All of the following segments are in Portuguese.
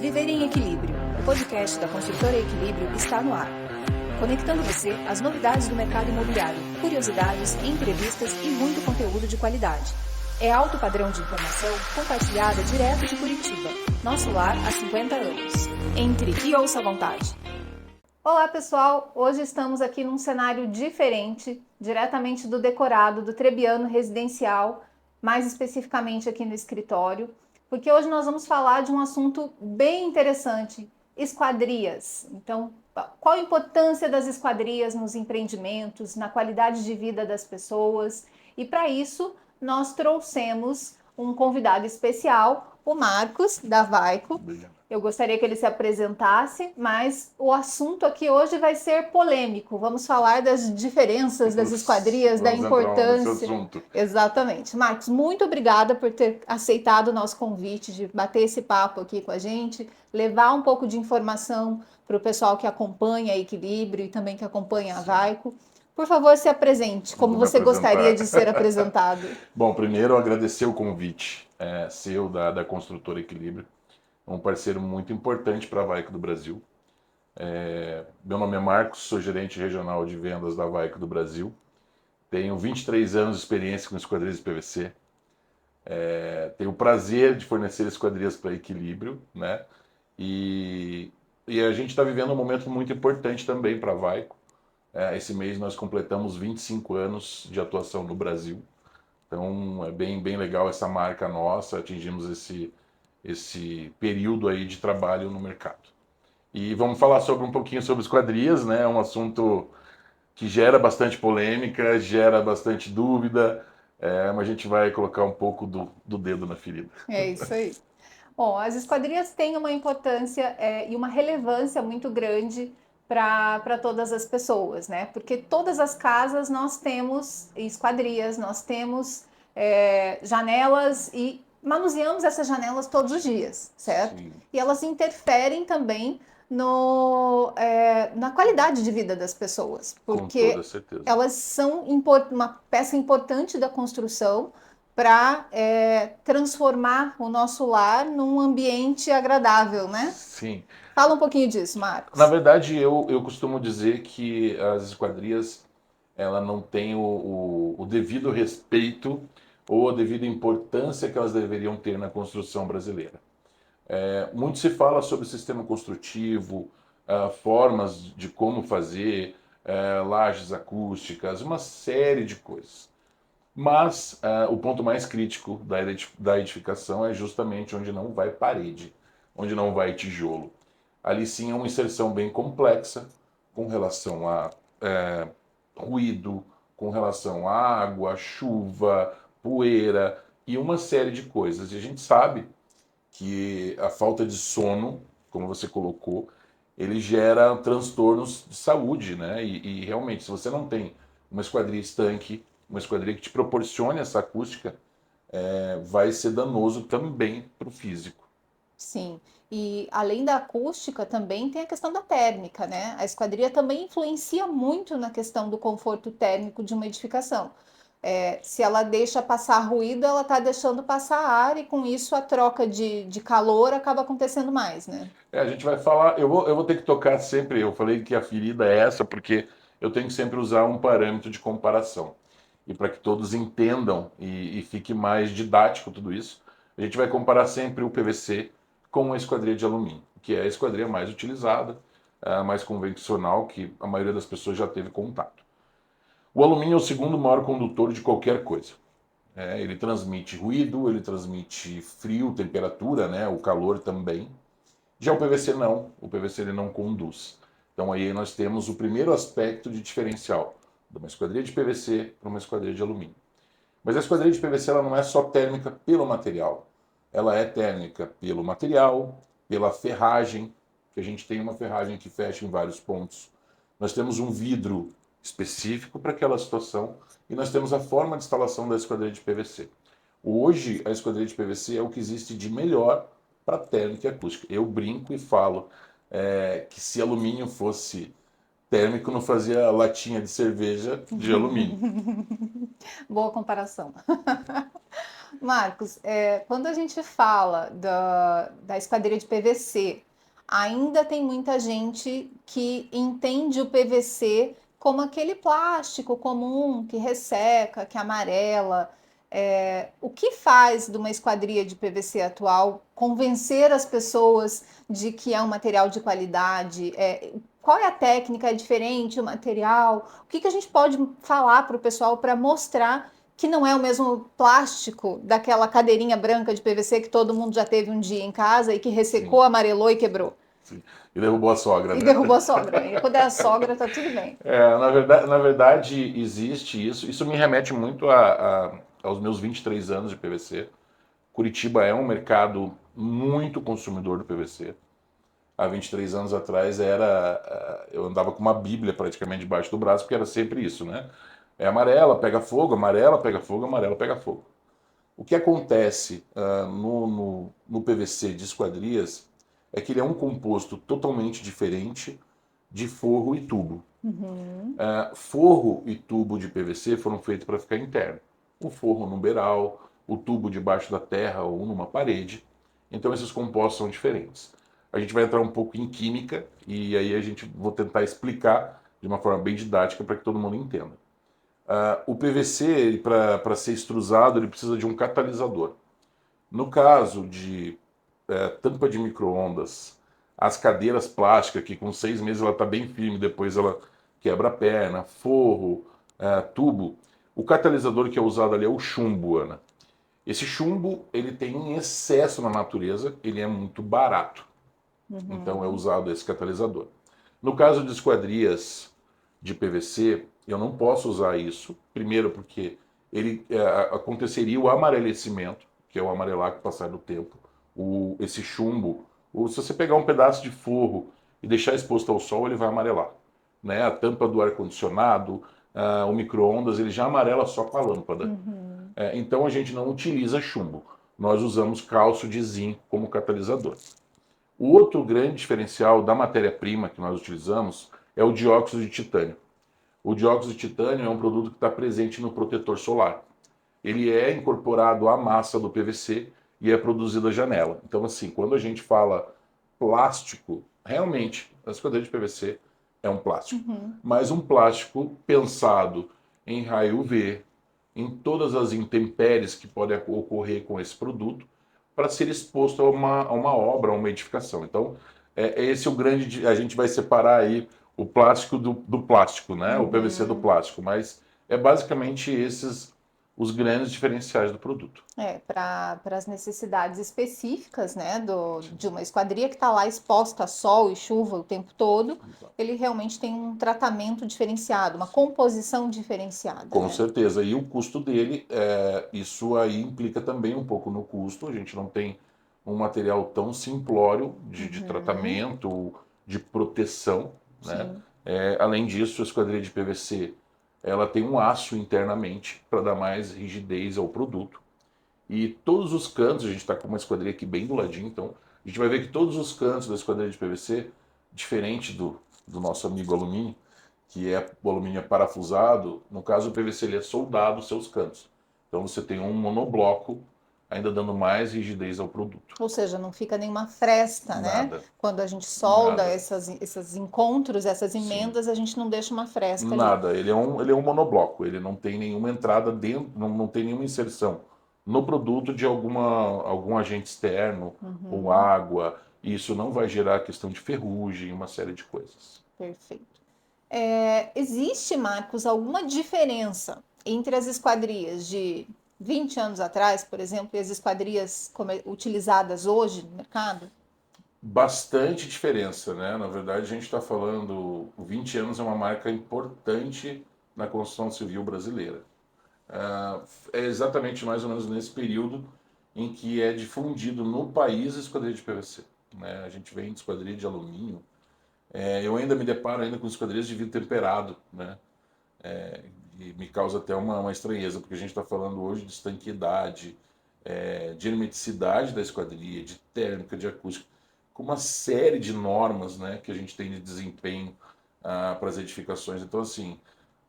Viver em Equilíbrio, o podcast da Construtora Equilíbrio está no ar, conectando você às novidades do mercado imobiliário, curiosidades, entrevistas e muito conteúdo de qualidade. É alto padrão de informação compartilhada direto de Curitiba, nosso lar há 50 anos. Entre e ouça à vontade. Olá pessoal, hoje estamos aqui num cenário diferente, diretamente do decorado do Trebiano Residencial, mais especificamente aqui no escritório, porque hoje nós vamos falar de um assunto bem interessante, esquadrias. Então, qual a importância das esquadrias nos empreendimentos, na qualidade de vida das pessoas? E para isso, nós trouxemos um convidado especial, o Marcos, da Vaico. Eu gostaria que ele se apresentasse, mas o assunto aqui hoje vai ser polêmico. Vamos falar das diferenças das esquadrias, da importância. Exatamente. Marcos, muito obrigada por ter aceitado o nosse convite de bater esse papo aqui com a gente, levar um pouco de informação para o pessoal que acompanha a Equilíbrio e também que acompanha a Vaico. Por favor, se apresente, como você gostaria de ser apresentado. Bom, primeiro agradecer o convite seu da Construtora Equilíbrio, um parceiro muito importante para a Vaico do Brasil. Meu nome é Marcos, sou gerente regional de vendas da Vaico do Brasil. Tenho 23 anos de experiência com esquadrias de PVC. Tenho o prazer de fornecer esquadrias para Equilíbrio, né? E a gente está vivendo um momento muito importante também para a Vaico. Esse mês nós completamos 25 anos de atuação no Brasil. Então é bem legal essa marca nossa, atingimos esse período aí de trabalho no mercado. E vamos falar um pouquinho sobre esquadrias, né? É um assunto que gera bastante polêmica, gera bastante dúvida, mas a gente vai colocar um pouco do dedo na ferida. É isso aí. Bom, as esquadrias têm uma importância e uma relevância muito grande para todas as pessoas, né? Porque todas as casas nós temos esquadrias, nós temos janelas e manuseamos essas janelas todos os dias, certo? Sim. E elas interferem também na qualidade de vida das pessoas, porque com toda certeza. Elas são uma peça importante da construção para transformar o nosso lar num ambiente agradável, né? Sim. Fala um pouquinho disso, Marcos. Na verdade, eu costumo dizer que as esquadrias ela não têm o devido respeito ou a devida importância que elas deveriam ter na construção brasileira. Muito se fala sobre o sistema construtivo, formas de como fazer, lajes acústicas, uma série de coisas. Mas o ponto mais crítico da edificação é justamente onde não vai parede, onde não vai tijolo. Ali sim é uma inserção bem complexa com relação a ruído, com relação a água, chuva, poeira e uma série de coisas. E a gente sabe que a falta de sono, como você colocou, ele gera transtornos de saúde, né? E realmente, se você não tem uma esquadria estanque, uma esquadria que te proporcione essa acústica, vai ser danoso também para o físico. Sim, e além da acústica também tem a questão da térmica, né? A esquadria também influencia muito na questão do conforto térmico de uma edificação. Se ela deixa passar ruído, ela está deixando passar ar e com isso a troca de calor acaba acontecendo mais, né? A gente vai falar, eu vou ter que tocar sempre, eu falei que a ferida é essa porque eu tenho que sempre usar um parâmetro de comparação. E para que todos entendam e fique mais didático tudo isso, a gente vai comparar sempre o PVC com a esquadria de alumínio, que é a esquadria mais utilizada, a mais convencional, que a maioria das pessoas já teve contato. O alumínio é o segundo maior condutor de qualquer coisa. Ele transmite ruído, ele transmite frio, temperatura, né, o calor também. Já o PVC não, o PVC ele não conduz. Então aí nós temos o primeiro aspecto de diferencial de uma esquadria de PVC para uma esquadria de alumínio. Mas a esquadria de PVC ela não é só térmica pelo material. Ela é térmica pelo material, pela ferragem, que a gente tem uma ferragem que fecha em vários pontos. Nós temos um vidro específico para aquela situação e nós temos a forma de instalação da esquadria de PVC. Hoje, a esquadria de PVC é o que existe de melhor para térmica e acústica. Eu brinco e falo que se alumínio fosse térmico, não fazia latinha de cerveja de alumínio. Boa comparação. Marcos, quando a gente fala da esquadria de PVC, ainda tem muita gente que entende o PVC como aquele plástico comum que resseca, que amarela. O que faz de uma esquadria de PVC atual convencer as pessoas de que é um material de qualidade? Qual é a técnica? É diferente o material? O que a gente pode falar para o pessoal para mostrar que não é o mesmo plástico daquela cadeirinha branca de PVC que todo mundo já teve um dia em casa e que ressecou, Sim, amarelou e quebrou? sim. E derrubou a sogra, E né? derrubou a sogra. E quando é a sogra, tá tudo bem. Na verdade, existe isso. Isso me remete muito aos meus 23 anos de PVC. Curitiba é um mercado muito consumidor do PVC. Há 23 anos atrás eu andava com uma bíblia praticamente debaixo do braço, porque era sempre isso, né? É amarela, pega fogo, amarela, pega fogo, amarela, pega fogo. O que acontece no PVC de esquadrias é que ele é um composto totalmente diferente de forro e tubo. Uhum. Forro e tubo de PVC foram feitos para ficar interno. O forro no beiral, o tubo debaixo da terra ou numa parede. Então esses compostos são diferentes. A gente vai entrar um pouco em química e aí vou tentar explicar de uma forma bem didática para que todo mundo entenda. O PVC, para ser extrusado, ele precisa de um catalisador. No caso de tampa de micro-ondas, as cadeiras plásticas, que com 6 meses ela está bem firme, depois ela quebra a perna, forro, tubo. O catalisador que é usado ali é o chumbo, Ana. Esse chumbo ele tem em excesso na natureza, ele é muito barato. Então é Uhum. usado esse catalisador. No caso de esquadrias de PVC, eu não posso usar isso. Primeiro porque aconteceria o amarelecimento, que é o amarelar com o passar do tempo. Esse chumbo, se você pegar um pedaço de forro e deixar exposto ao sol, ele vai amarelar. Né? A tampa do ar-condicionado, o micro-ondas, ele já amarela só com a lâmpada. Uhum. Então a gente não utiliza chumbo. Nós usamos cálcio de zinco como catalisador. O outro grande diferencial da matéria-prima que nós utilizamos é o dióxido de titânio. O dióxido de titânio é um produto que está presente no protetor solar. Ele é incorporado à massa do PVC e é produzido à janela. Então, assim, quando a gente fala plástico, realmente, a esquadria de PVC é um plástico. Uhum. Mas um plástico pensado em raio UV, em todas as intempéries que podem ocorrer com esse produto, para ser exposto a uma obra, a uma edificação. Então, esse é o grande. A gente vai separar aí o plástico do plástico, né? O PVC do Uhum. plástico, mas é basicamente esses os grandes diferenciais do produto. Para as necessidades específicas, né, de uma esquadria que está lá exposta a sol e chuva o tempo todo, ele realmente tem um tratamento diferenciado, uma composição diferenciada, Com né? certeza. E o custo dele, isso aí implica também um pouco no custo. A gente não tem um material tão simplório de Uhum. tratamento, de proteção, né? Sim. Além disso, a esquadria de PVC, ela tem um aço internamente para dar mais rigidez ao produto. E todos os cantos, a gente está com uma esquadria aqui bem do ladinho, então a gente vai ver que todos os cantos da esquadria de PVC, diferente do nosso amigo alumínio, que o alumínio é parafusado, no caso o PVC ele é soldado os seus cantos. Então você tem um monobloco, ainda dando mais rigidez ao produto. Ou seja, não fica nenhuma fresta, né? Nada, Quando a gente solda nada, esses encontros, essas sim, emendas, a gente não deixa uma fresta ali. nada. Ele é um monobloco, ele não tem nenhuma entrada dentro, não tem nenhuma inserção no produto de algum agente externo ou Uhum. água. Isso não vai gerar questão de ferrugem, uma série de coisas. Perfeito. Existe, Marcos, alguma diferença entre as esquadrias de 20 anos atrás, por exemplo, e as esquadrias utilizadas hoje no mercado? Bastante diferença, né? Na verdade, a gente está falando, o 20 anos é uma marca importante na construção civil brasileira. É exatamente mais ou menos nesse período em que é difundido no país a esquadria de PVC. Né? A gente vem de esquadria de alumínio. Eu ainda me deparo ainda com esquadrias de vidro temperado, né? E me causa até uma estranheza, porque a gente está falando hoje de estanqueidade, de hermeticidade da esquadria, de térmica, de acústica, com uma série de normas, né, que a gente tem de desempenho para as edificações. Então, assim,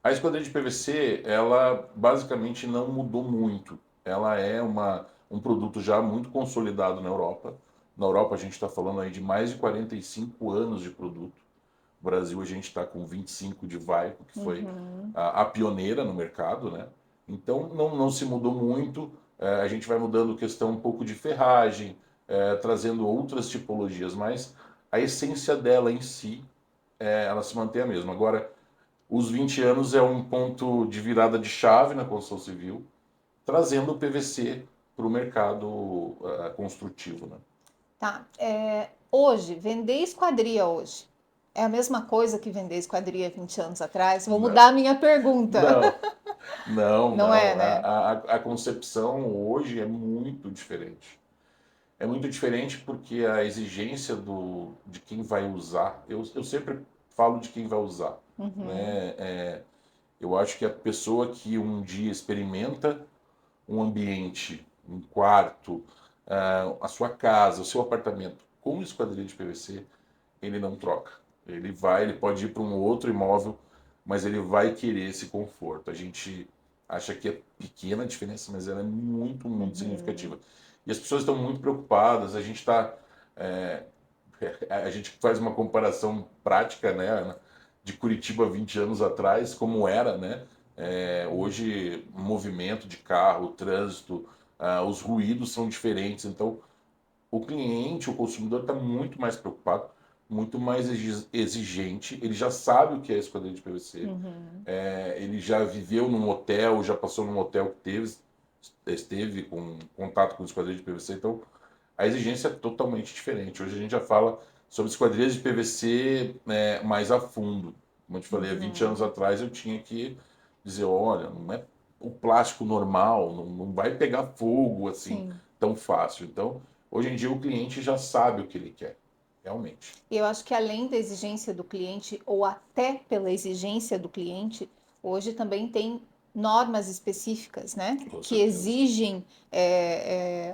a esquadria de PVC, ela basicamente não mudou muito. ela é um produto já muito consolidado na Europa. Na Europa a gente está falando aí de mais de 45 anos de produto. No Brasil a gente está com 25 de Vaiko, que foi a pioneira no mercado, né? Então não se mudou muito. A gente vai mudando questão um pouco de ferragem, trazendo outras tipologias, mas a essência dela em si, ela se mantém a mesma. Agora, os 20 anos é um ponto de virada de chave na construção civil, trazendo o PVC para o mercado construtivo, né? Tá. Hoje, vender esquadria hoje é a mesma coisa que vender esquadria 20 anos atrás? Vou mudar a minha pergunta. Não é, né? A concepção hoje é muito diferente. É muito diferente porque a exigência de quem vai usar, eu sempre falo de quem vai usar, né? Eu acho que a pessoa que um dia experimenta um ambiente, um quarto, a sua casa, o seu apartamento com esquadria de PVC, ele não troca. Ele pode ir para um outro imóvel, mas ele vai querer esse conforto. A gente acha que é pequena a diferença, mas ela é muito, muito significativa. E as pessoas estão muito preocupadas. A gente faz uma comparação prática, né, Ana, de Curitiba 20 anos atrás, como era, né? Hoje, o movimento de carro, o trânsito, os ruídos são diferentes. Então, o cliente, o consumidor está muito mais preocupado, muito mais exigente. Ele já sabe o que é esquadria de PVC. Ele já viveu num hotel, já passou num hotel que esteve com contato com esquadria de PVC. Então, a exigência é totalmente diferente. Hoje a gente já fala sobre esquadrias de PVC mais a fundo. Como eu te falei, há 20 anos atrás eu tinha que dizer, olha, não é o plástico normal, não vai pegar fogo assim tão fácil. Então, hoje em dia o cliente já sabe o que ele quer, realmente. E eu acho que além da exigência do cliente, ou até pela exigência do cliente, hoje também tem normas específicas, né? Com Que certeza. exigem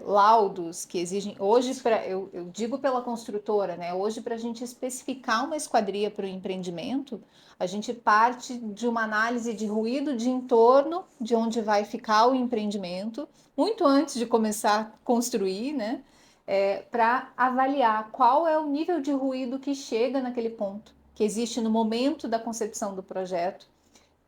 laudos, que exigem. Hoje, eu digo pela construtora, né? Hoje, para a gente especificar uma esquadria para o empreendimento, a gente parte de uma análise de ruído de entorno, de onde vai ficar o empreendimento, muito antes de começar a construir, né? Para avaliar qual é o nível de ruído que chega naquele ponto, que existe no momento da concepção do projeto,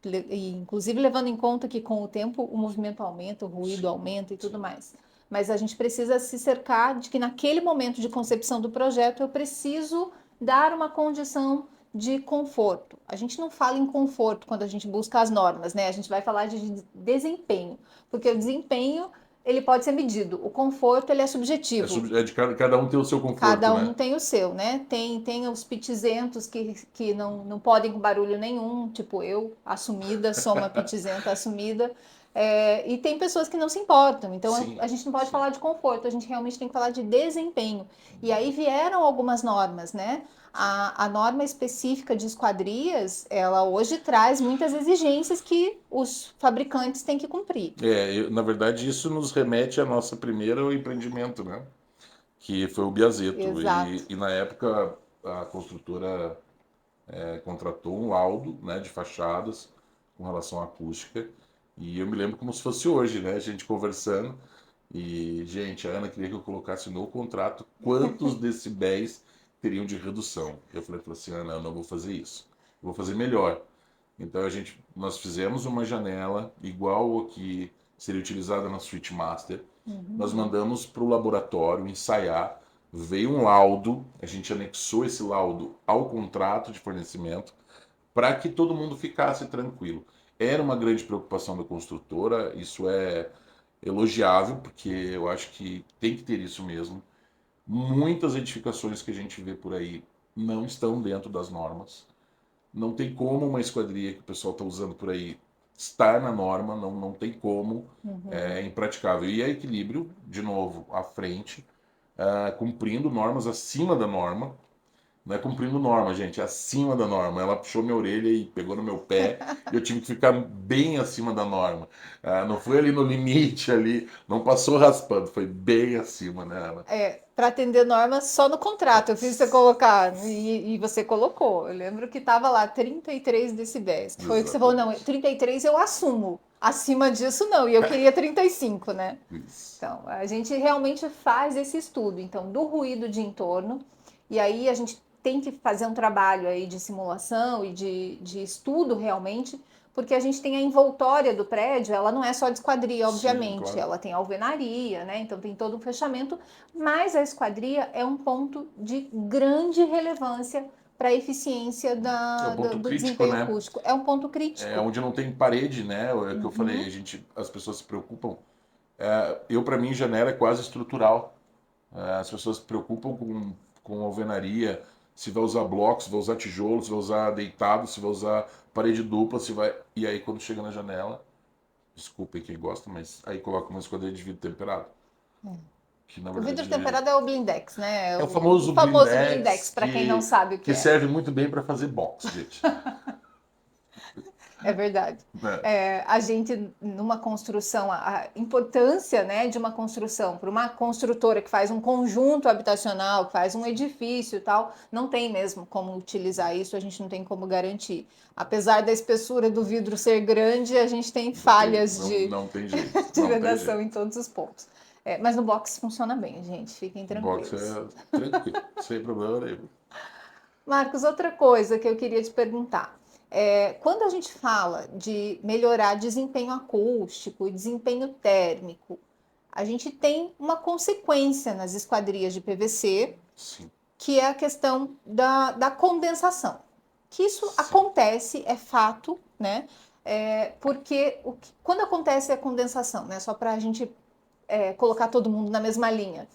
e, inclusive levando em conta que com o tempo o movimento aumenta, o ruído aumenta e tudo mais. Mas a gente precisa se cercar de que naquele momento de concepção do projeto eu preciso dar uma condição de conforto. A gente não fala em conforto quando a gente busca as normas, né? A gente vai falar de desempenho, porque o desempenho ele pode ser medido. O conforto, ele é subjetivo. Cada um tem o seu conforto, Cada um né? tem o seu, né? Tem os pitizentos que não podem com barulho nenhum, tipo eu, assumida, sou uma pitizenta assumida. E tem pessoas que não se importam. Então, Sim, a gente não pode falar de conforto, a gente realmente tem que falar de desempenho. E aí vieram algumas normas, né? A norma específica de esquadrias, ela hoje traz muitas exigências que os fabricantes têm que cumprir. Na verdade, isso nos remete ao nosso primeiro empreendimento, né? Que foi o Biazeto. Exato. E na época a construtora contratou um laudo, né, de fachadas com relação à acústica. E eu me lembro como se fosse hoje, né? A gente conversando. E, gente, a Ana queria que eu colocasse no contrato quantos decibéis teriam de redução. Eu falei assim, Ana, eu não vou fazer isso. Eu vou fazer melhor. Então nós fizemos uma janela igual ao que seria utilizada na Suite Master. Nós mandamos para o laboratório ensaiar. Veio um laudo, a gente anexou esse laudo ao contrato de fornecimento para que todo mundo ficasse tranquilo. Era uma grande preocupação da construtora, isso é elogiável, porque eu acho que tem que ter isso mesmo. Muitas edificações que a gente vê por aí não estão dentro das normas. Não tem como uma esquadria que o pessoal está usando por aí estar na norma, não tem como, é impraticável. E a Equilíbrio, de novo, à frente, cumprindo normas acima da norma. Não é cumprindo norma, gente, é acima da norma. Ela puxou minha orelha e pegou no meu pé e eu tive que ficar bem acima da norma. Não foi ali no limite, ali, não passou raspando, foi bem acima, né, Ana? Para atender normas só no contrato, eu fiz você colocar, e você colocou. Eu lembro que estava lá 33 decibéis, que foi o que você falou, não, 33 eu assumo. Acima disso, não. E eu queria 35, né? Isso. Então, a gente realmente faz esse estudo, então, do ruído de entorno, e aí a gente tem que fazer um trabalho aí de simulação e de estudo realmente, porque a gente tem a envoltória do prédio, ela não é só de esquadria, Sim, obviamente, claro. ela tem alvenaria, né? Então tem todo um fechamento, mas a esquadria é um ponto de grande relevância para a eficiência É um ponto do crítico, desempenho né? acústico. É um ponto É crítico. onde não tem parede, né? É o que eu falei, Uhum. as pessoas se preocupam. Para mim, janela é quase estrutural. As pessoas se preocupam com alvenaria, se vai usar blocos, se vai usar tijolos, se vai usar deitado, se vai usar parede dupla, se vai. E aí quando chega na janela, desculpem quem gosta, mas aí coloca uma esquadria de vidro temperado. Que na O vidro verdade temperado é o blindex, né? é o O famoso famoso blindex, blindex para quem não sabe o que que é. serve muito bem para fazer box, gente. É verdade. Né? A gente, numa construção, a importância, né, de uma construção, para uma construtora que faz um conjunto habitacional, que faz um edifício e tal, não tem mesmo como utilizar isso, a gente não tem como garantir. Apesar da espessura do vidro ser grande, a gente tem falhas Não tem jeito. de Não tem vedação jeito. em todos os pontos. Mas no box funciona bem, gente, fiquem Box tranquilos. é tranquilo, sem problema nenhum. Marcos, outra coisa que eu queria te perguntar. Quando a gente fala de melhorar desempenho acústico e desempenho térmico, a gente tem uma consequência nas esquadrias de PVC, Sim, que é a questão da condensação. Que isso sim. acontece, é fato, né? Porque quando acontece a condensação, né? Só para a gente colocar todo mundo na mesma linha.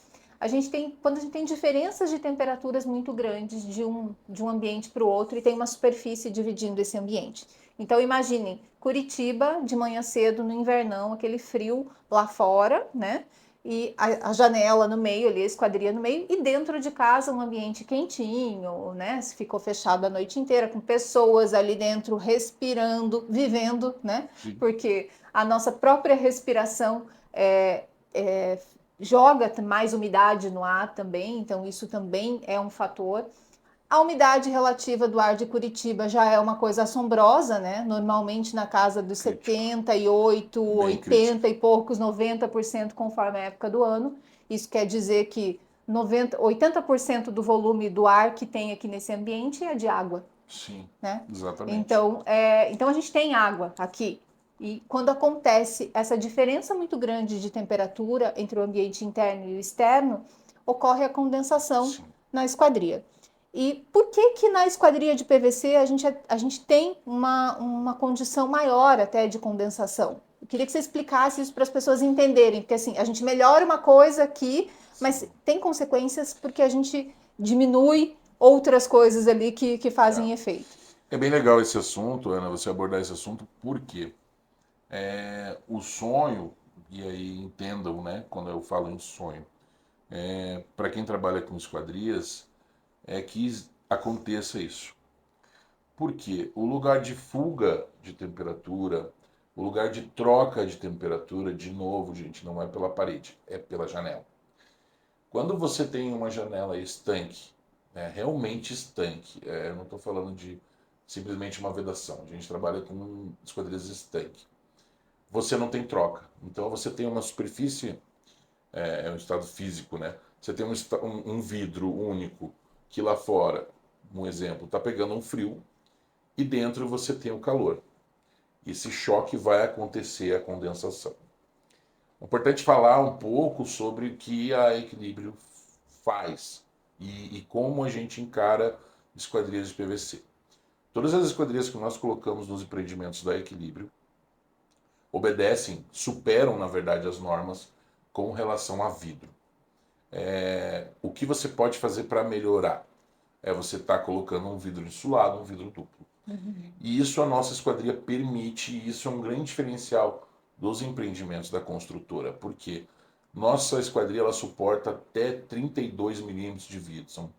Quando a gente tem diferenças de temperaturas muito grandes de um ambiente para o outro e tem uma superfície dividindo esse ambiente. Então imaginem, Curitiba de manhã cedo no invernão, aquele frio lá fora, né? E a janela no meio ali, a esquadria no meio, e dentro de casa um ambiente quentinho, né? Se ficou fechado a noite inteira, com pessoas ali dentro respirando, vivendo, né? Sim. Porque a nossa própria respiração é, joga mais umidade no ar também, então isso também é um fator. A umidade relativa do ar de Curitiba já é uma coisa assombrosa, né? Normalmente na casa dos Crítico. 78, Bem 80 crítico. e poucos, 90% conforme a época do ano. Isso quer dizer que 80% do volume do ar que tem aqui nesse ambiente é de água, Sim, né? exatamente. Então a gente tem água aqui. E quando acontece essa diferença muito grande de temperatura entre o ambiente interno e o externo, ocorre a condensação Sim. na esquadria. E por que que na esquadria de PVC a gente tem uma condição maior até de condensação? Eu queria que você explicasse isso para as pessoas entenderem, porque assim, a gente melhora uma coisa aqui, mas tem consequências porque a gente diminui outras coisas ali que fazem efeito. É bem legal esse assunto, Ana, você abordar esse assunto, porque o sonho, e aí entendam, né, quando eu falo em sonho, para quem trabalha com esquadrias, é que aconteça isso. Porque o lugar de fuga de temperatura, o lugar de troca de temperatura, de novo, gente, não é pela parede, é pela janela. Quando você tem uma janela estanque, né, realmente estanque, eu não estou falando de simplesmente uma vedação, a gente trabalha com esquadrias estanque. Você não tem troca. Então você tem uma superfície, um estado físico, né? Você tem um vidro único que lá fora, um exemplo, está pegando um frio e dentro você tem o calor. Esse choque vai acontecer a condensação. É importante falar um pouco sobre o que a Equilíbrio faz e como a gente encara esquadrias de PVC. Todas as esquadrias que nós colocamos nos empreendimentos da Equilíbrio obedecem, superam, na verdade, as normas com relação a vidro. O que você pode fazer para melhorar? É você estar colocando um vidro insulado, um vidro duplo. E isso a nossa esquadria permite, e isso é um grande diferencial dos empreendimentos da construtora, porque nossa esquadria ela suporta até 32 milímetros de vidro, são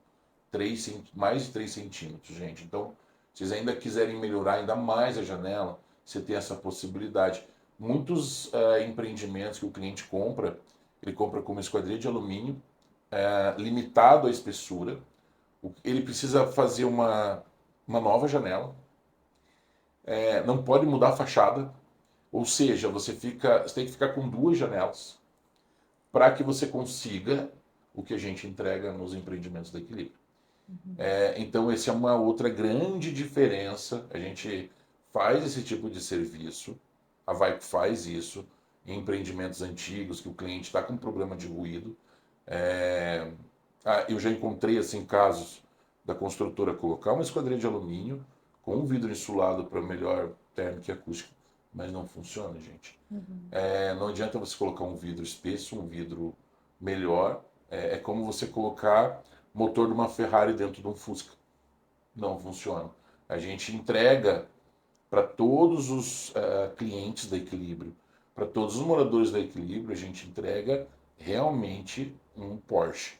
mais de 3 centímetros, gente. Então, se vocês ainda quiserem melhorar ainda mais a janela, você tem essa possibilidade. Muitos empreendimentos que o cliente compra, ele compra com uma esquadria de alumínio, limitado à espessura, ele precisa fazer uma nova janela, não pode mudar a fachada, Ou seja, você tem que ficar com duas janelas para que você consiga o que a gente entrega nos empreendimentos da Equilíbrio. Então, essa é uma outra grande diferença. A gente faz esse tipo de serviço, a Vibe faz isso em empreendimentos antigos, que o cliente está com problema de ruído. Eu já encontrei assim, casos da construtora colocar uma esquadria de alumínio com um vidro insulado para melhor térmica e acústica, mas não funciona, gente. Não adianta você colocar um vidro espesso, um vidro melhor. É como você colocar motor de uma Ferrari dentro de um Fusca. Não funciona. A gente entrega para todos os clientes da Equilíbrio, para todos os moradores da Equilíbrio, a gente entrega realmente um Porsche.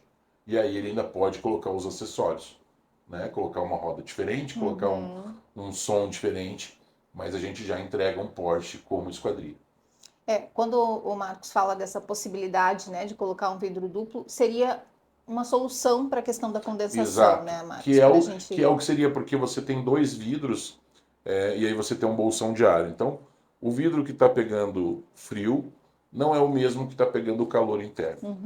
E aí ele ainda pode colocar os acessórios, né? Colocar uma roda diferente, colocar um som diferente, mas a gente já entrega um Porsche como esquadria. Quando o Marcos fala dessa possibilidade, né, de colocar um vidro duplo, seria uma solução para a questão da condensação, Exato. né, Marcos? Que é o que seria, porque você tem dois vidros e aí você tem um bolsão de ar. Então, o vidro que está pegando frio não é o mesmo que está pegando o calor interno.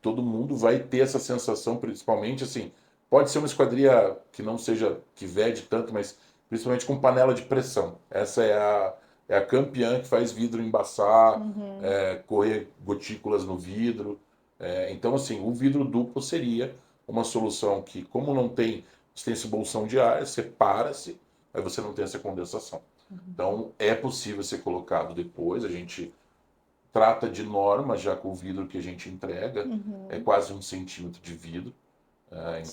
Todo mundo vai ter essa sensação, principalmente assim, pode ser uma esquadria que não seja, que vede tanto, mas principalmente com panela de pressão. Essa é a campeã que faz vidro embaçar, correr gotículas no vidro. Então, assim, o vidro duplo seria uma solução que, como não tem, você tem esse bolsão de ar, separa-se, aí você não tem essa condensação. Então, é possível ser colocado depois, a gente trata de norma já com o vidro que a gente entrega, é quase 1 centímetro de vidro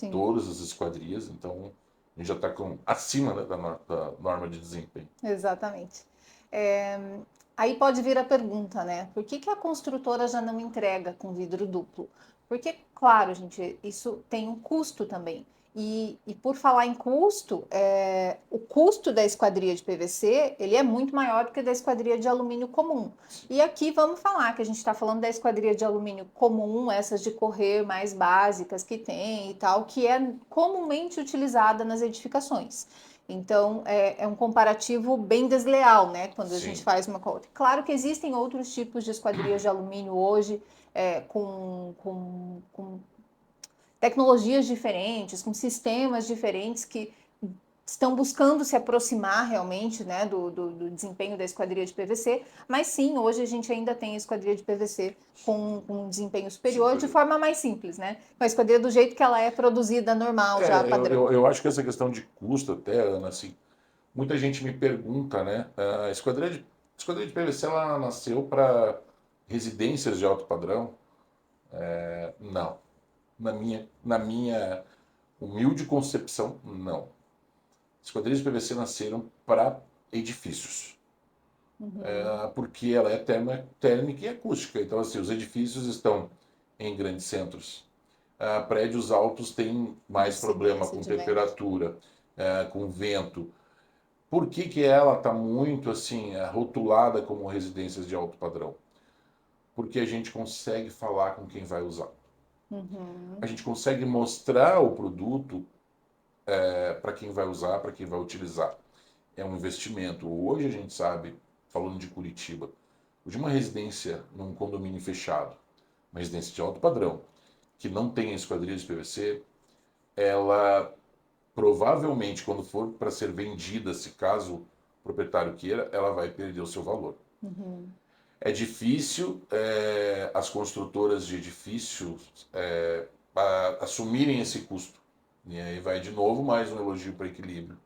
em todas as esquadrias, então a gente já está acima, né, da norma de desempenho. Exatamente. Aí pode vir a pergunta, né? Por que a construtora já não entrega com vidro duplo? Porque, claro, gente, isso tem um custo também. E por falar em custo, o custo da esquadria de PVC, ele é muito maior do que da esquadria de alumínio comum. E aqui vamos falar que a gente está falando da esquadria de alumínio comum, essas de correr mais básicas que tem e tal, que é comumente utilizada nas edificações. Então, é um comparativo bem desleal, né? Quando a gente faz uma com a outra. Claro que existem outros tipos de esquadrias de alumínio hoje, com tecnologias diferentes, com sistemas diferentes que estão buscando se aproximar realmente, né, do desempenho da esquadria de PVC, mas sim, hoje a gente ainda tem a esquadria de PVC com um desempenho superior de forma mais simples, né? A esquadria do jeito que ela é produzida normal, já padrão. Eu acho que essa questão de custo até, Ana, assim, muita gente me pergunta, né, a esquadria de PVC, ela nasceu para residências de alto padrão? Não. Na minha humilde concepção, não. Esquadrias de PVC nasceram para edifícios. Porque ela é térmica e acústica. Então, assim, os edifícios estão em grandes centros. Prédios altos têm mais problema com temperatura, com vento. Por que ela está muito assim rotulada como residências de alto padrão? Porque a gente consegue falar com quem vai usar. A gente consegue mostrar o produto para quem vai usar, para quem vai utilizar. É um investimento. Hoje a gente sabe, falando de Curitiba, de uma residência num condomínio fechado, uma residência de alto padrão, que não tem esquadria de PVC, ela provavelmente, quando for para ser vendida, se caso o proprietário queira, ela vai perder o seu valor. É difícil as construtoras de edifícios assumirem esse custo. E aí vai de novo mais um elogio para Equilíbrio.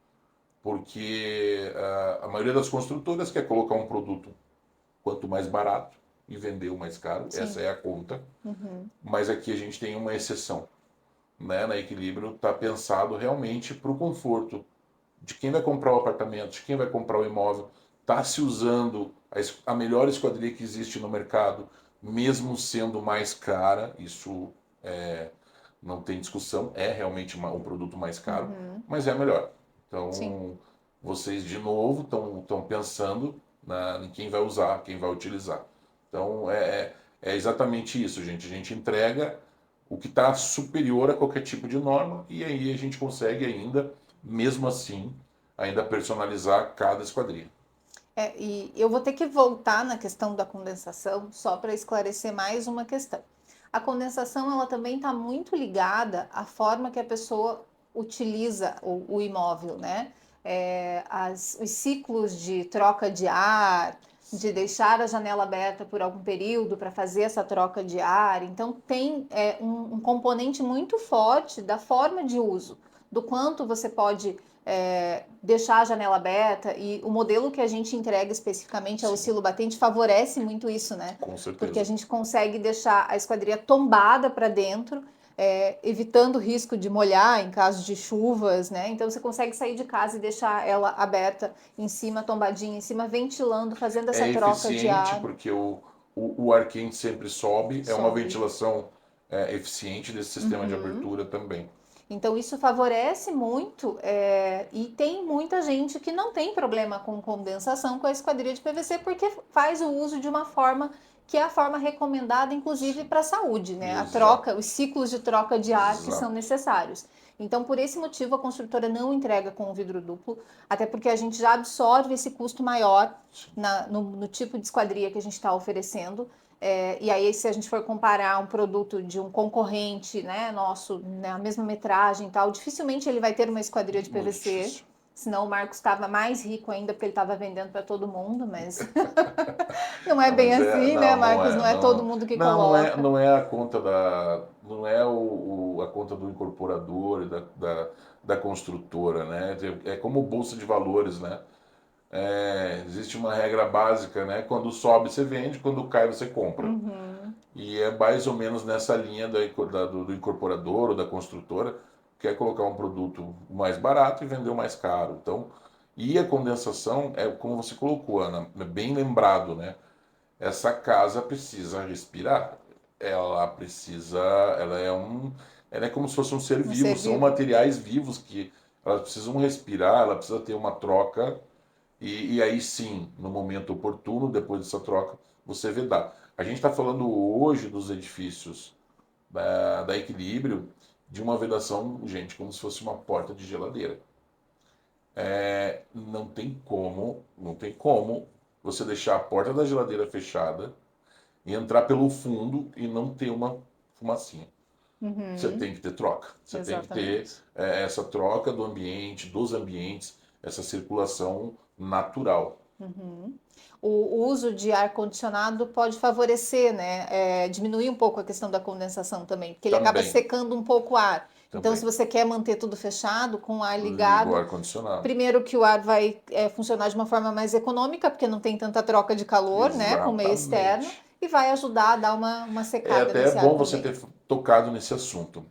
Porque a maioria das construtoras quer colocar um produto quanto mais barato e vender o mais caro. Sim. Essa é a conta. Mas aqui a gente tem uma exceção. Né? Na Equilíbrio está pensado realmente para o conforto de quem vai comprar o apartamento, de quem vai comprar o imóvel. Está se usando a melhor esquadria que existe no mercado, mesmo sendo mais cara. Isso não tem discussão, é realmente um produto mais caro, mas é a melhor. Então, sim, vocês de novo estão pensando em quem vai usar, quem vai utilizar. Então, é exatamente isso, gente. A gente entrega o que está superior a qualquer tipo de norma e aí a gente consegue ainda, mesmo assim, ainda personalizar cada esquadria. E eu vou ter que voltar na questão da condensação só para esclarecer mais uma questão. A condensação ela também está muito ligada à forma que a pessoa utiliza o imóvel, né? Os ciclos de troca de ar, de deixar a janela aberta por algum período para fazer essa troca de ar. Então, tem um componente muito forte da forma de uso, do quanto você pode deixar a janela aberta, e o modelo que a gente entrega especificamente, a oscilo batente, favorece muito isso, né? Com certeza. Porque a gente consegue deixar a esquadria tombada para dentro, evitando o risco de molhar em caso de chuvas, né? Então você consegue sair de casa e deixar ela aberta em cima, tombadinha em cima, ventilando, fazendo essa troca de eficiente ar. porque o ar quente sempre sobe, é uma Sobe. ventilação eficiente desse sistema de abertura também. Então, isso favorece muito, e tem muita gente que não tem problema com condensação com a esquadria de PVC, porque faz o uso de uma forma que é a forma recomendada, inclusive, para a saúde, né? A Exato. troca, os ciclos de troca de ar que Exato. são necessários. Então, por esse motivo, a construtora não entrega com o vidro duplo, até porque a gente já absorve esse custo maior no tipo de esquadria que a gente está oferecendo. E aí, se a gente for comparar um produto de um concorrente, né, nosso, na mesma metragem e tal, dificilmente ele vai ter uma esquadria de Muito PVC. difícil. Senão o Marcos estava mais rico ainda, porque ele estava vendendo para todo mundo, mas não é bem assim, né, Marcos? Não é todo mundo que coloca. Não é a conta não é a conta do incorporador e da construtora, né? É como bolsa de valores, né? Existe uma regra básica, né? Quando sobe você vende, quando cai você compra. E é mais ou menos nessa linha do incorporador ou da construtora, que é colocar um produto mais barato e vender o mais caro. Então, e a condensação é como você colocou, Ana, é bem lembrado, né? Essa casa precisa respirar. Ela é como se fosse um ser vivo, ser são vivo. materiais vivos que elas precisam respirar, ela precisa ter uma troca. E aí sim, no momento oportuno, depois dessa troca, você vedar. A gente está falando hoje dos edifícios da Equilíbrio de uma vedação, gente, como se fosse uma porta de geladeira. Não tem como você deixar a porta da geladeira fechada e entrar pelo fundo e não ter uma fumacinha. Você tem que ter troca. Você tem que ter essa troca do ambiente, dos ambientes, essa circulação natural. O uso de ar-condicionado pode favorecer, né? Diminuir um pouco a questão da condensação também, porque ele acaba Também. secando um pouco o ar. Então, Também. se você quer manter tudo fechado, com o ar Liga ligado, o ar-condicionado. primeiro que o ar vai funcionar de uma forma mais econômica, porque não tem tanta troca de calor, né, com o meio externo, e vai ajudar a dar uma secada até nesse é ar bom você também. ter tocado nesse assunto.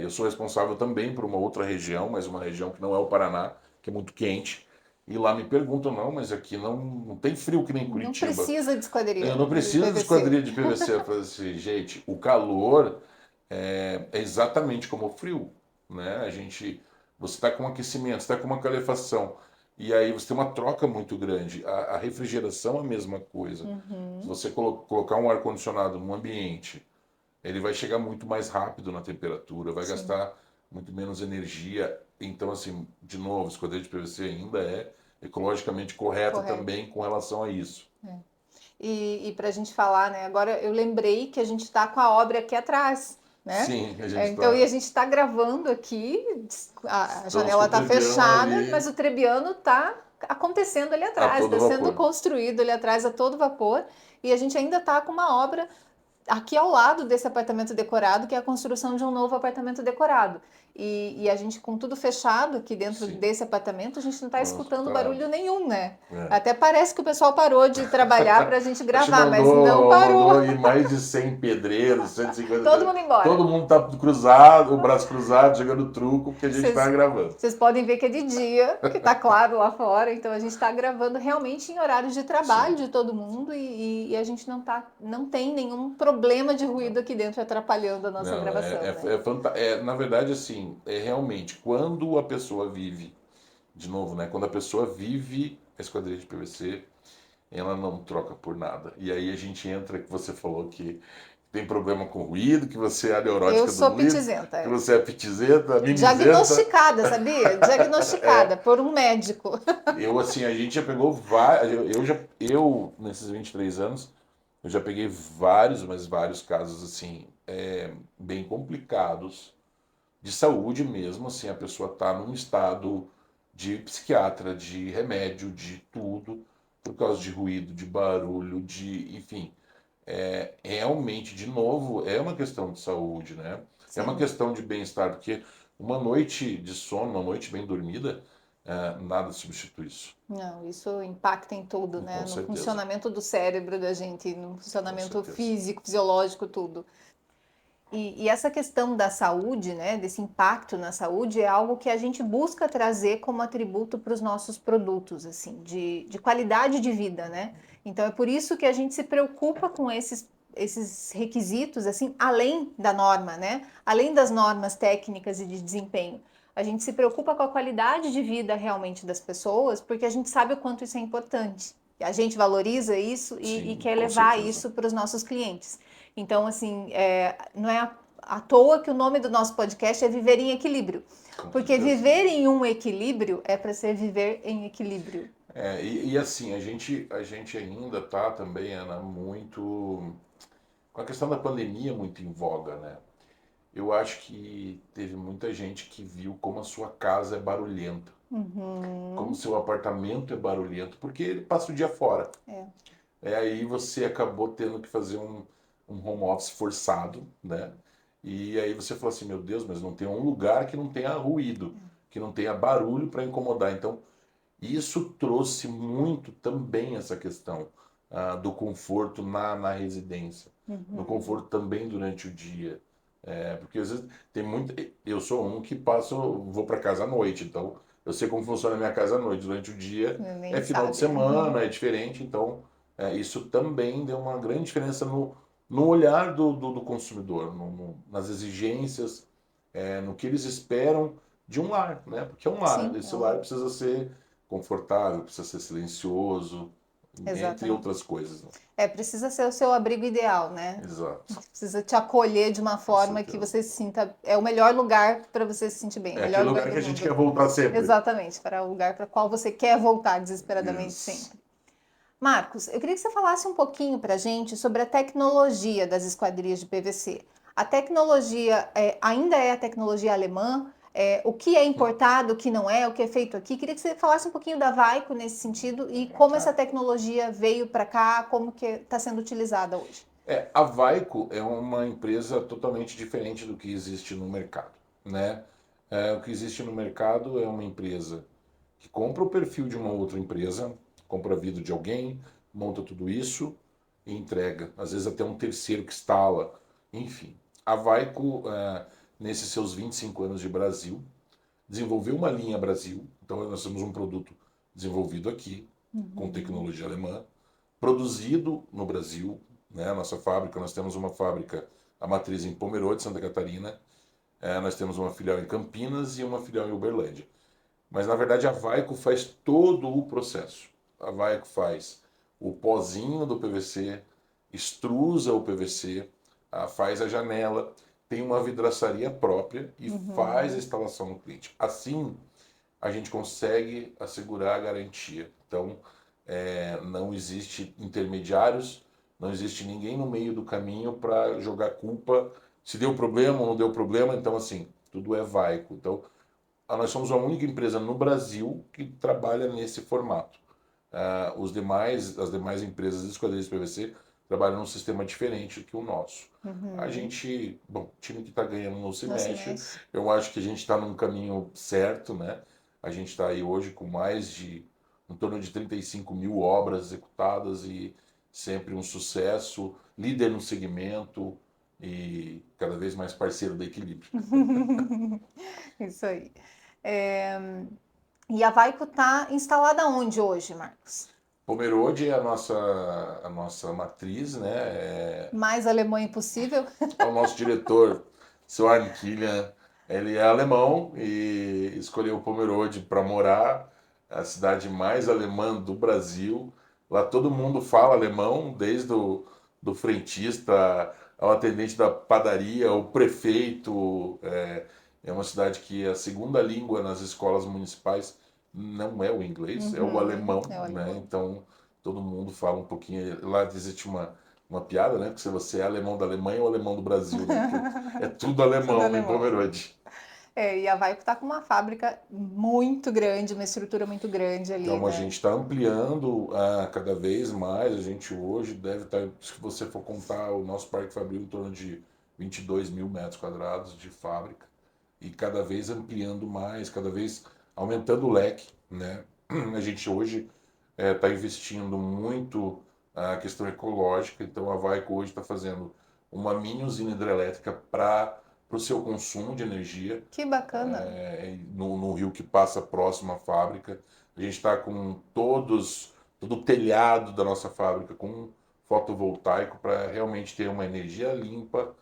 Eu sou responsável também por uma outra região, mas uma região que não é o Paraná, que é muito quente. E lá me perguntam, não, mas aqui não tem frio que nem Curitiba. Não precisa de esquadria. Eu não preciso de esquadria de PVC. Eu falei assim, gente, o calor é exatamente como o frio, né? Você está com aquecimento, você está com uma calefação, e aí você tem uma troca muito grande. A refrigeração é a mesma coisa. Se você colocar um ar-condicionado num ambiente, ele vai chegar muito mais rápido na temperatura, vai gastar muito menos energia. Então, assim, de novo, esquadria de PVC ainda é ecologicamente correta também com relação a isso. E para a gente falar, né? Agora eu lembrei que a gente está com a obra aqui atrás, né? Sim, a gente Então, e a gente está gravando aqui, a janela está fechada, ali. mas o Trebiano está acontecendo ali atrás, está sendo construído ali atrás a todo vapor, e a gente ainda está com uma obra aqui ao lado desse apartamento decorado, que é a construção de um novo apartamento decorado. E a gente, com tudo fechado aqui dentro desse apartamento, a gente não está escutando barulho nenhum, né? Até parece que o pessoal parou de trabalhar para a gente gravar, mas não parou. Mandou mais de 100 pedreiros, 150 Todo mundo embora. Todo mundo tá cruzado, o braço cruzado, jogando truco, porque a gente está gravando. Vocês podem ver que é de dia, que está claro lá fora, então a gente está gravando realmente em horários de trabalho de todo mundo, e a gente não tem nenhum problema de ruído aqui dentro atrapalhando a nossa gravação. Na verdade, assim, realmente, quando a pessoa vive, de novo, né? Quando a pessoa vive a esquadria de PVC, ela não troca por nada. E aí a gente entra, que você falou que tem problema com ruído, que você é Eu neurótica do sou ruído, pitizenta. que você é pitizenta, mimizenta. Diagnosticada, sabia? Diagnosticada por um médico. Eu, assim, a gente já pegou nesses 23 anos, eu já peguei vários, mas vários casos, assim, bem complicados, de saúde mesmo, assim, a pessoa tá num estado de psiquiatra, de remédio, de tudo, por causa de ruído, de barulho, enfim, realmente, de novo, é uma questão de saúde, né? É uma Sim. questão de bem-estar, porque uma noite de sono, uma noite bem dormida, nada substitui isso. Não, isso impacta em tudo, né? Com No certeza, funcionamento do cérebro da gente, no com funcionamento certeza. físico, fisiológico, tudo. E essa questão da saúde, né, desse impacto na saúde, é algo que a gente busca trazer como atributo para os nossos produtos, assim, de qualidade de vida, né? Então é por isso que a gente se preocupa com esses requisitos, assim, além da norma, né? Além das normas técnicas e de desempenho. A gente se preocupa com a qualidade de vida realmente das pessoas, porque a gente sabe o quanto isso é importante. A gente valoriza isso e Sim, quer com levar certeza. isso para os nossos clientes. Então, assim, não é à toa que o nome do nosso podcast é Viver em Equilíbrio. Com Porque certeza. viver em um equilíbrio é para ser viver em equilíbrio. E assim, a gente ainda tá também, Ana, muito com a questão da pandemia muito em voga, né? Eu acho que teve muita gente que viu como a sua casa é barulhenta, como Uhum. seu apartamento é barulhento, porque ele passa o dia fora. É. Aí você acabou tendo que fazer um home office forçado, né? E aí você falou assim, meu Deus, mas não tem um lugar que não tenha ruído, que não tenha barulho para incomodar. Então, isso trouxe muito também essa questão do conforto na residência, no Uhum. conforto também durante o dia. Porque às vezes tem muito. Eu sou um que vou para casa à noite, então eu sei como funciona a minha casa à noite. Durante o dia Nem é final de sabe. semana, é diferente, então isso também deu uma grande diferença no olhar do consumidor, nas exigências, no que eles esperam de um lar, né? Porque é um lar, Sim, esse lar precisa ser confortável, precisa ser silencioso, entre exatamente. outras coisas, né? Precisa ser o seu abrigo ideal, né? Exato. Precisa te acolher de uma Com forma que certeza. você se sinta. É o melhor lugar para você se sentir bem, o É melhor aquele lugar lugar do que a gente mundo. quer voltar sempre. Exatamente, para o lugar para o qual você quer voltar desesperadamente Isso. sempre. Marcos, eu queria que você falasse um pouquinho para a gente sobre a tecnologia das esquadrias de PVC. A tecnologia ainda é a tecnologia alemã? O que é importado, o que não é, o que é feito aqui? Queria que você falasse um pouquinho da Vaiko nesse sentido e como essa tecnologia veio para cá, como que está sendo utilizada hoje. A Vaiko é uma empresa totalmente diferente do que existe no mercado, né? O que existe no mercado é uma empresa que compra o perfil de uma outra empresa, compra a vida de alguém, monta tudo isso e entrega. Às vezes até um terceiro que instala. Enfim, a Vaiko, nesses seus 25 anos de Brasil, desenvolveu uma linha Brasil. Então nós temos um produto desenvolvido aqui, com tecnologia alemã, produzido no Brasil, né? A nossa fábrica, nós temos uma fábrica, a matriz em Pomerode, Santa Catarina, nós temos uma filial em Campinas e uma filial em Uberlândia. Mas na verdade a Vaiko faz todo o processo. A Vaiko faz o pozinho do PVC, extrusa o PVC, faz a janela, tem uma vidraçaria própria e faz a instalação no cliente. Assim, a gente consegue assegurar a garantia. Então, não existe intermediários, não existe ninguém no meio do caminho para jogar culpa se deu problema ou não deu problema. Então, assim, tudo é Vaiko. Então, nós somos a única empresa no Brasil que trabalha nesse formato. As demais empresas de esquadrias de PVC trabalham num sistema diferente que o nosso. A gente, bom, o time que está ganhando não se mexe. Eu acho que a gente está num caminho certo, né? A gente está aí hoje com mais de em torno de 35 mil obras executadas e sempre um sucesso, líder no segmento e cada vez mais parceiro do equilíbrio. Isso aí. E a Vaiko está instalada onde hoje, Marcos? Pomerode é a nossa matriz, né? Mais alemã impossível. É o nosso diretor, seu Arne Kilian. Ele é alemão e escolheu Pomerode para morar, a cidade mais alemã do Brasil. Lá todo mundo fala alemão, desde do frentista ao atendente da padaria, o prefeito. É uma cidade que a segunda língua nas escolas municipais não é o inglês, é o alemão, é o né? alemão. Então, todo mundo fala um pouquinho. Lá existe uma piada, né? Porque se você é alemão da Alemanha ou alemão do Brasil, né? Porque é tudo Tudo alemão em alemão. Pomerode. E a Vaico está com uma fábrica muito grande, uma estrutura muito grande ali, Então, a né? gente está ampliando cada vez mais. A gente hoje deve estar, se você for contar, o nosso parque fabril em torno de 22 mil metros quadrados de fábrica. E cada vez ampliando mais, cada vez aumentando o leque, né? A gente hoje está investindo muito na questão ecológica, então a Vaico hoje está fazendo uma mini usina hidrelétrica para o seu consumo de energia Que bacana. no rio que passa próximo à fábrica. A gente está com todo o telhado da nossa fábrica com fotovoltaico para realmente ter uma energia limpa,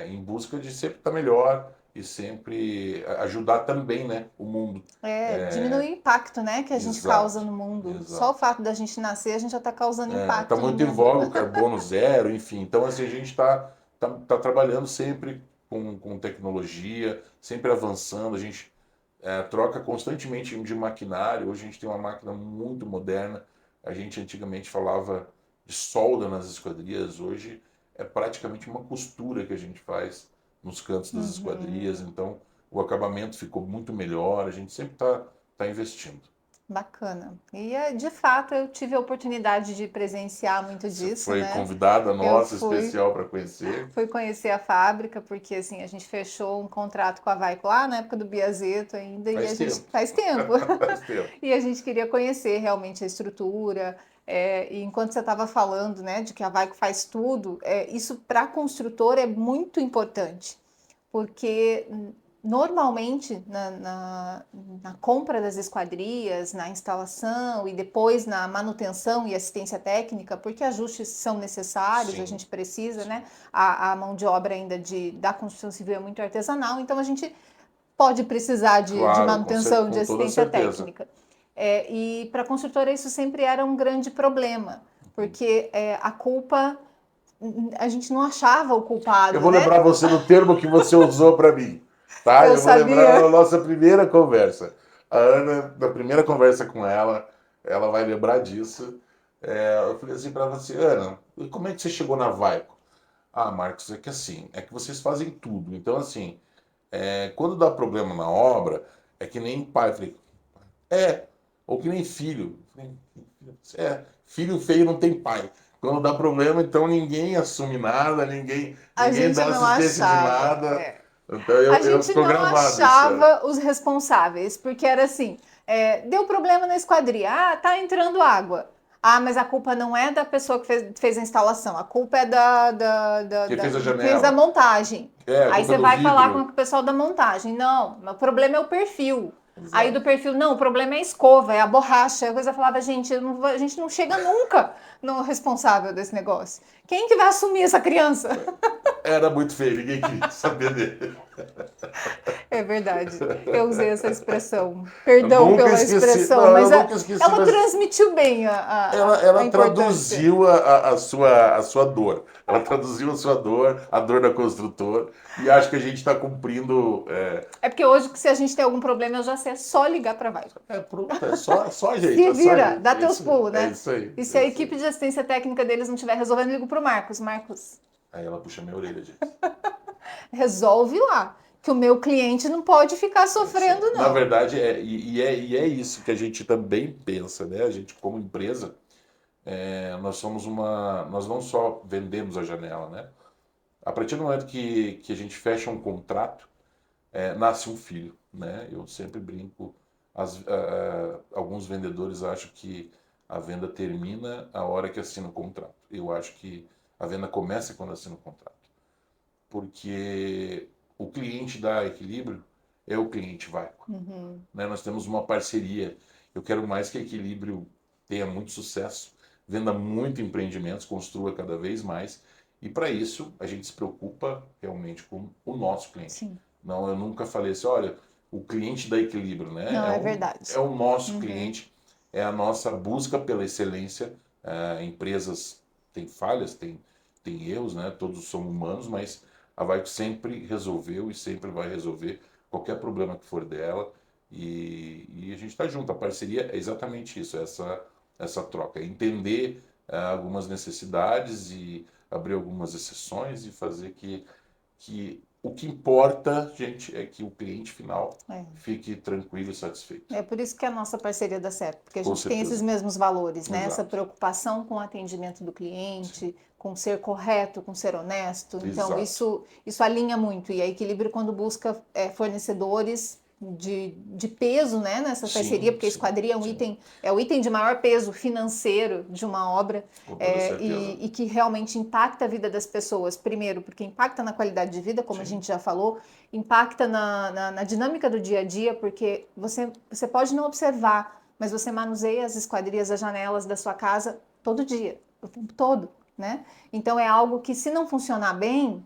em busca de sempre estar melhor e sempre ajudar também, né, o mundo. Diminuir o impacto, né, que a gente causa Exato, no mundo. Só o exato. fato da gente nascer, a gente já está causando Tá impacto no muito em mundo. voga o carbono zero, enfim. Então, assim, a gente tá trabalhando sempre com tecnologia, sempre avançando. A gente troca constantemente de maquinário. Hoje a gente tem uma máquina muito moderna. A gente antigamente falava de solda nas esquadrias. Hoje é praticamente uma costura que a gente faz nos cantos das esquadrias. Então, o acabamento ficou muito melhor. A gente sempre tá investindo. Bacana. E de fato eu tive a oportunidade de presenciar muito Você disso, foi né? convidada Eu nossa, especial para conhecer. fui conhecer a fábrica, porque assim, a gente fechou um contrato com a Vaico lá na época do Biazeto ainda, e a Faz gente tempo. faz tempo. Faz tempo. E a gente queria conhecer realmente a estrutura. E enquanto você estava falando, né, de que a Vaico faz tudo, isso para a construtora é muito importante, porque normalmente na compra das esquadrias, na instalação e depois na manutenção e assistência técnica, porque ajustes são necessários, Sim. a gente precisa, né? A mão de obra ainda da construção civil é muito artesanal, então a gente pode precisar de Claro, manutenção, de com toda assistência certeza. técnica. E para a construtora isso sempre era um grande problema, porque a culpa, a gente não achava o Eu culpado, vou né? lembrar você do termo que você usou para mim, tá? Eu Eu vou lembrar sabia. na nossa primeira conversa. A Ana, na primeira conversa com ela vai lembrar disso. Eu falei assim para você, Ana, como é que você chegou na Vaico? Ah, Marcos, é que assim, é que vocês fazem tudo. Então, assim, quando dá problema na obra, é que nem pai. Eu falei, ou que nem filho. Filho feio não tem pai. Quando dá problema, então ninguém assume nada, A ninguém gente dá não assistência de achava. nada. Então A eu gente ficou não gravado isso. achava os responsáveis, porque era assim: deu problema na esquadria, tá entrando água. Ah, mas a culpa não é da pessoa que fez a instalação, a culpa é Quem fez a de quem fez a janela? montagem. A Aí culpa é você do vai falar com vidro. o pessoal da montagem. Não, o problema é o perfil. Aí do Exato. perfil, não, o problema é a escova, é a borracha. A coisa falava, gente, a gente não chega nunca no responsável desse negócio. Quem que vai assumir essa criança? Era muito feio, ninguém queria saber dele. É verdade. Eu usei essa expressão. Eu Perdão nunca pela esqueci, expressão, não, eu mas nunca esqueci, ela mas transmitiu bem a ela importância. traduziu a sua dor. Ela traduziu a sua dor, a dor da construtora, e acho que a gente está cumprindo. É porque hoje, se a gente tem algum problema, eu já sei, é só ligar para a Vaico. Pronto, só a gente, Se é só a vira, gente. dá É teus isso aí, pulos, é né? isso aí. E se É a isso equipe aí. de assistência técnica deles não estiver resolvendo, eu ligo para o Marcos. Marcos, Aí ela puxa minha orelha, gente. resolve lá, que o meu cliente não pode ficar sofrendo, Na não. verdade, é isso que a gente também pensa, né? A gente, como empresa, nós não só vendemos a janela, né? A partir do momento que a gente fecha um contrato, nasce um filho, né? Eu sempre brinco, alguns vendedores acham que a venda termina a hora que assina o contrato. Eu acho que a venda começa quando assina o contrato. Porque o cliente da Equilíbrio é o cliente Vaico, né? Nós temos uma parceria. Eu quero mais que a Equilíbrio tenha muito sucesso, venda muito empreendimentos, construa cada vez mais. E para isso, a gente se preocupa realmente com o nosso cliente. Sim. Não, eu nunca falei assim, olha, o cliente da Equilíbrio, né? Não, é verdade. É o nosso cliente, é a nossa busca pela excelência. Empresas têm falhas, tem tem erros, né? Todos somos humanos, mas a Vaiko sempre resolveu e sempre vai resolver qualquer problema que for dela. E a gente está junto. A parceria é exatamente isso, essa troca. É entender algumas necessidades e abrir algumas exceções e fazer que o que importa, gente, é que o cliente final fique tranquilo e satisfeito. É por isso que a nossa parceria dá certo, porque a Com gente tem certeza. esses mesmos valores, né? Essa Exato. preocupação com o atendimento do cliente, com ser correto, com ser honesto. Então, Exato. isso alinha muito. E a Equilíbrio, quando busca fornecedores de peso, né, nessa Sim, parceria, porque a sim, esquadria sim. é o item de maior peso financeiro de uma obra, Com toda certeza. e que realmente impacta a vida das pessoas. Primeiro, porque impacta na qualidade de vida, como a Sim. gente já falou, impacta na dinâmica do dia a dia, porque você pode não observar, mas você manuseia as esquadrias, as janelas da sua casa todo dia, o tempo todo, né? Então é algo que, se não funcionar bem,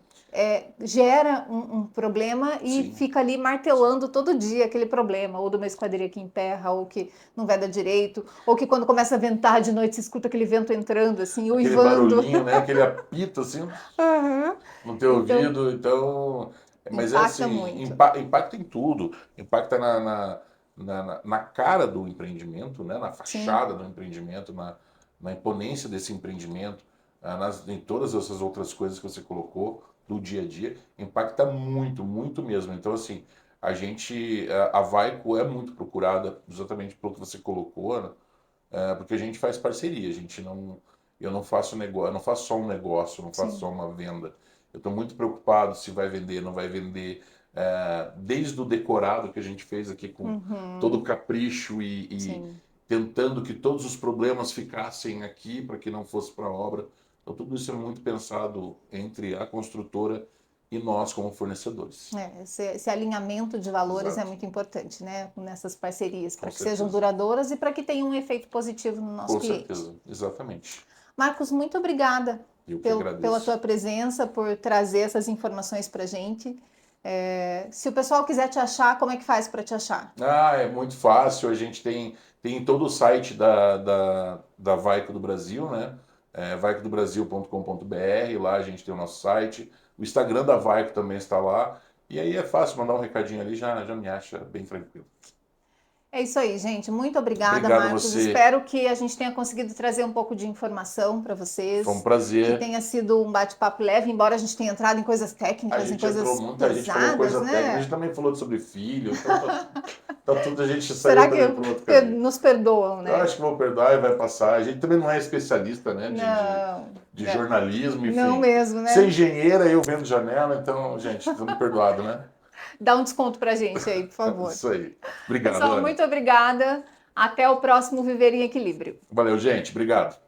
gera um problema e Sim. fica ali martelando todo dia aquele problema, ou de uma esquadria que emperra, ou que não veda direito, ou que quando começa a ventar de noite, você escuta aquele vento entrando, assim, Aquele uivando. barulhinho, né? Aquele apito, assim, Uhum. no teu Então, ouvido. Então, mas é impacta assim, muito. impacta em tudo. Impacta na cara do empreendimento, né? Na Sim. fachada do empreendimento, na imponência desse empreendimento, em todas essas outras coisas que você colocou do dia a dia. Impacta muito, muito mesmo. Então, assim, a Vaiko é muito procurada exatamente pelo que você colocou, Ana, porque a gente faz parceria, eu não faço negócio, eu não faço só um negócio, eu não faço Sim. só uma venda. Eu estou muito preocupado se vai vender, não vai vender, desde o decorado que a gente fez aqui com todo o Uhum. capricho e Sim. tentando que todos os problemas ficassem aqui para que não fosse para a obra. Então tudo isso é muito pensado entre a construtora e nós como fornecedores. Esse alinhamento de valores é Exato, muito importante, né? Nessas parcerias, com para que sejam certeza. duradouras e para que tenham um efeito positivo no nosso Com cliente. certeza, exatamente. Marcos, muito obrigada Eu que pela tua agradeço. presença, por trazer essas informações para a gente. Se o pessoal quiser te achar, como é que faz para te achar? É muito fácil. A gente tem todo o site da Vaiko do Brasil, né? vaicodobrasil.com.br. Lá a gente tem o nosso site. O Instagram da Vaiko também está lá. E aí é fácil mandar um recadinho ali, já me acha bem tranquilo. É isso aí, gente. Muito obrigada, Obrigado a Marcos. você. Espero que a gente tenha conseguido trazer um pouco de informação para Foi um vocês, que prazer. tenha sido um bate-papo leve, embora a gente tenha entrado em coisas A técnicas, em gente entrou coisas muito, a gente falou pesadas, coisa técnica, a gente né? também falou sobre filho, então tá tudo, a gente saiu Será que também para outro caminho. nos perdoam, Eu né? acho que vou perdoar e vai passar. A gente também não é especialista, né, Não, de jornalismo, não enfim. mesmo, Ser né? engenheira, eu vendo janela, então, gente, estamos perdoados, né? Dá um desconto pra gente aí, por favor. Isso aí. Obrigado, Pessoal, Ana. muito obrigada. Até o próximo Viver em Equilíbrio. Valeu, gente. Obrigado.